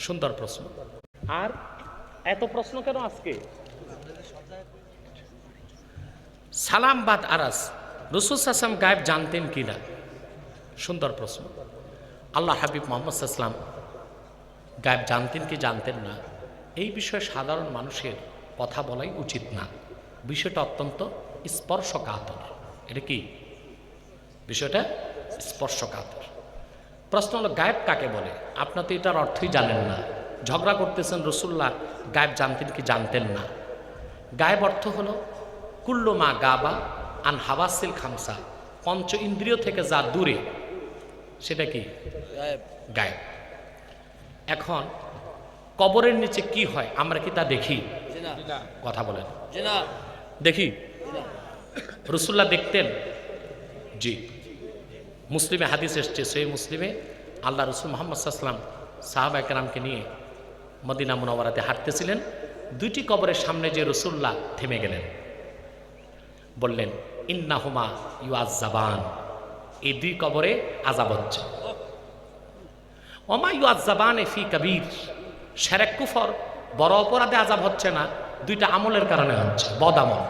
সুন্দর প্রশ্ন। আর এত প্রশ্ন কেন আজকে? সালাম বাদ আরাস, রসুল সাল্লাল্লাহু গায়েব জানতেন কিনা? সুন্দর প্রশ্ন। আল্লাহ হাবিব মোহাম্মদ সাল্লাল্লাহু গায়েব জানতেন কি জানতেন না, এই বিষয়ে সাধারণ মানুষের কথা বলাই উচিত না। বিষয়টা অত্যন্ত স্পর্শকাতর। এটা কি বিষয়টা? স্পর্শকাতর। প্রশ্ন হলো গায়েব কাকে বলে? আপনার তো এটার অর্থই জানেন না, ঝগড়া করতেছেন রসুল্লাহ গায়েব জানতেন কি জানতেন না। গায়েব অর্থ হলো কুল্লু মা গাবা আন হাওয়াসিল খামসা, পঞ্চ ইন্দ্রিয় থেকে যা দূরে সেটা কি গায়েব। এখন কবরের নিচে কি হয় আমরা কি তা দেখি? কথা বলেন, দেখি? রসুল্লাহ দেখতেন? জি। মুসলিমে হাদিস এসছে, সেই মুসলিমে আল্লাহ রসুল মুহাম্মদ সাল্লাল্লাহু আলাইহি ওয়াসাল্লাম সাহাবা কেরামকে নিয়ে মদিনা মুনাওয়ারাতে হাঁটতেছিলেন। দুইটি কবরের সামনে যে রসুল্লাহ থেমে গেলেন, বললেন ইন্নাহুমা ইউআজ্জাবান, এই দুই কবরে আযাব হচ্ছে। ওমা ইউআজ্জাবান ফি কাবীর, শিরক কুফর বড় অপরাধে আযাব হচ্ছে না, দুইটা আমলের কারণে হচ্ছে, বদ আমল।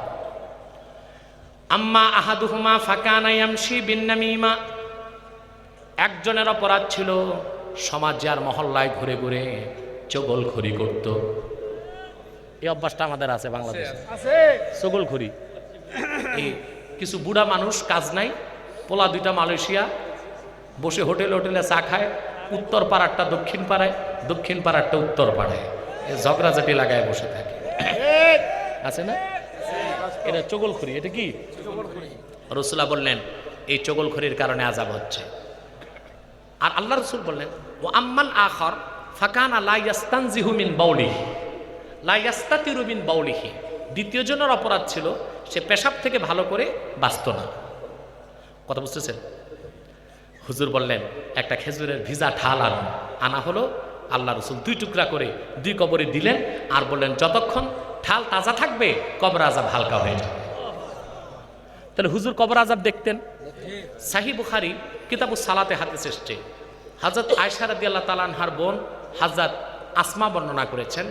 আম্মা আহাদুহুমা ফাকানা ইয়ামশি বিন্নামিমা, একজনের অপরাধ ছিল সমাজে আর মহল্লায় ঘুরে ঘুরে চগলখড়ি করত। এই অভ্যাসটা আমাদের আছে বাংলাদেশে, চগলখড়ি। এই কিছু বুড়া মানুষ কাজ নাই, পোলা দুইটা মালয়েশিয়া বসে হোটেলে হোটেলে চা খায়, উত্তর পাড়ারটা দক্ষিণ পাড়ায়, দক্ষিণ পাড়ারটা উত্তর পাড়ায়, ঝগড়াঝাটি লাগায় বসে থাকে, আছে না? এটা চগলখড়ি। এটা কি? রাসূলুল্লাহ বললেন এই চগলখড়ির কারণে আযাব হচ্ছে। আর আল্লাহ রাসূল বললেন ও আম্মাল আখর ফাকানা লা ইয়াস্তানজিহু মিন বাউলিহি লা ইয়াস্তাতিরু মিন বাউলিহি, দ্বিতীয় জনের অপরাধ ছিল সে পেশাব থেকে ভালো করে বাঁচত না। কথা বুঝতেছেন? হুজুর বললেন একটা খেজুরের ভিজা ঠাল আনা হলো, আল্লাহ রসুল দুই টুকরা করে দুই কবরে দিলেন আর বললেন যতক্ষণ ঠাল তাজা থাকবে কবর আযাব হালকা হয়ে যাবে। তাহলে হুজুর কবর আযাব দেখতেন। সাহিহ বুখারী কিতাবুস সালাতে হাদিস এসেছে, হযরত আয়েশা রাদিয়াল্লাহু তাআলা আনহার বোন হযরত আসমা বর্ণনা করেছেন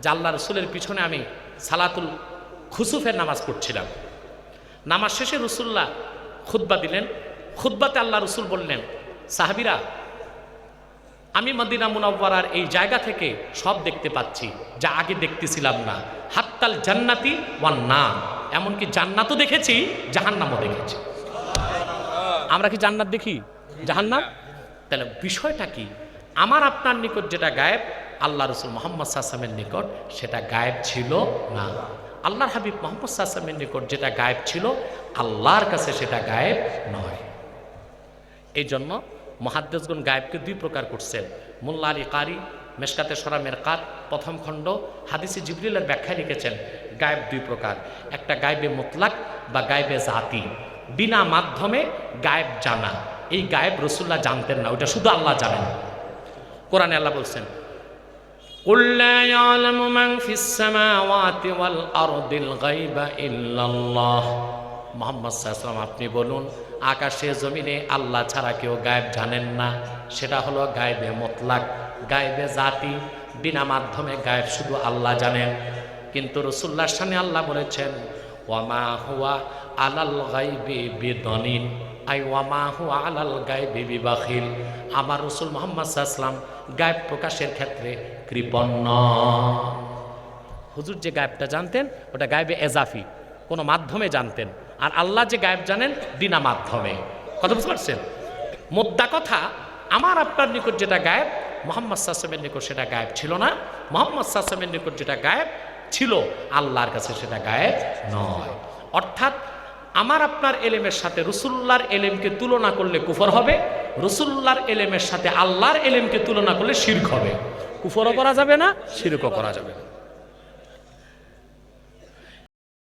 যে আল্লাহ রসুলের পিছনে আমি সালাতুল খুসুফের নামাজ পড়ছিলাম। নামাজ শেষে রসুল্লাহ খুতবা দিলেন। খুতবাতে আল্লাহ রসুল বললেন সাহাবীরা, আমি মদিনা মুনাওয়ারার এই জায়গা থেকে সব দেখতে পাচ্ছি যা আগে দেখতেছিলাম না, হাত্তাল জান্নাতি ওয়ান নাম, এমনকি জান্নাতও দেখেছি জাহান্নামও দেখেছি। আমরা কি জান্নাত দেখি, জাহান্নাম? তাহলে বিষয়টা কি? আমার আপনার নিকট যেটা গায়েব, আল্লাহ রসুল মুহাম্মদ সাল্লাল্লাহু আলাইহি ওয়াসাল্লামের নিকট সেটা গায়েব ছিল না। আল্লাহর হাবিব মুহাম্মদ সাল্লাল্লাহু আলাইহি ওয়াসাল্লামের নিকট যেটা গায়েব ছিল আল্লাহর কাছে সেটা গায়েব নয়। এই জন্য মুহাদ্দিসগণ গায়েবকে দুই প্রকার করছেন। মোল্লা আলী কারি মেশকাতে সরা মেরকাত প্রথম খণ্ড হাদিসে জিবরিলের ব্যাখ্যায় লিখেছেন গায়েব দুই প্রকার, একটা গায়েবে মুতলাক বা গায়েবে জাতি, বিনা মাধ্যমে গায়েব জানা। এই গায়েব রাসূলুল্লাহ জানতেন না, ওটা শুধু আল্লাহ জানেন। কোরআনে আল্লাহ বলছেন কুল লা ইয়ালামু মান ফিস সামাওয়াতি ওয়াল আরদিল গায়বা ইল্লাল্লাহ। মুহাম্মদ সাল্লাল্লাহু আলাইহি ওয়াসাল্লাম আপনি বলুন আকাশে জমিনে আল্লাহ ছাড়া কেউ গায়েব জানেন না। সেটা হলো গায়েবে মুতলাক, গায়েবে জাতি, বিনা মাধ্যমে গায়েব শুধু আল্লাহ জানেন। কিন্তু রাসূলুল্লাহর সামনে আল্লাহ বলেছেন ওয়ামা হুয়া আলাল গায়বি বিদনিন, আই ওয়ামা হুয়া আলাল গায়বি বিবাখিল। আমার রাসূল মুহাম্মদ সাল্লাল্লাহু আলাইহি ওয়াসাল্লাম গায়েব প্রকাশের ক্ষেত্রে কৃপণ নন। হুজুর যে গায়েবটা জানতেন ওটা গায়েবে এজাফি, কোনো মাধ্যমে জানতেন, আর আল্লাহ যে গায়েব জানেন বিনা মাধ্যমে। কথা বুঝতে পারছেন? মোদ্দা কথা, আমার আপনার নিকট যেটা গায়েব মুহাম্মদ সাল্লাল্লাহু আলাইহি ওয়াসাল্লামের নিকট সেটা গায়েব ছিল না। মুহাম্মদ সাল্লাল্লাহু আলাইহি ওয়াসাল্লামের নিকট যেটা গায়েব ছিল আল্লাহর কাছে সেটা গায়েব নয়। অর্থাৎ আমার আপনার এলেমের সাথে রাসূলুল্লাহর এলেমকে তুলনা করলে কুফর হবে, রাসূলুল্লাহর এলেমের সাথে আল্লাহর এলেমকে তুলনা করলে শিরক হবে। কুফরও করা যাবে না, শিরকও করা যাবে না।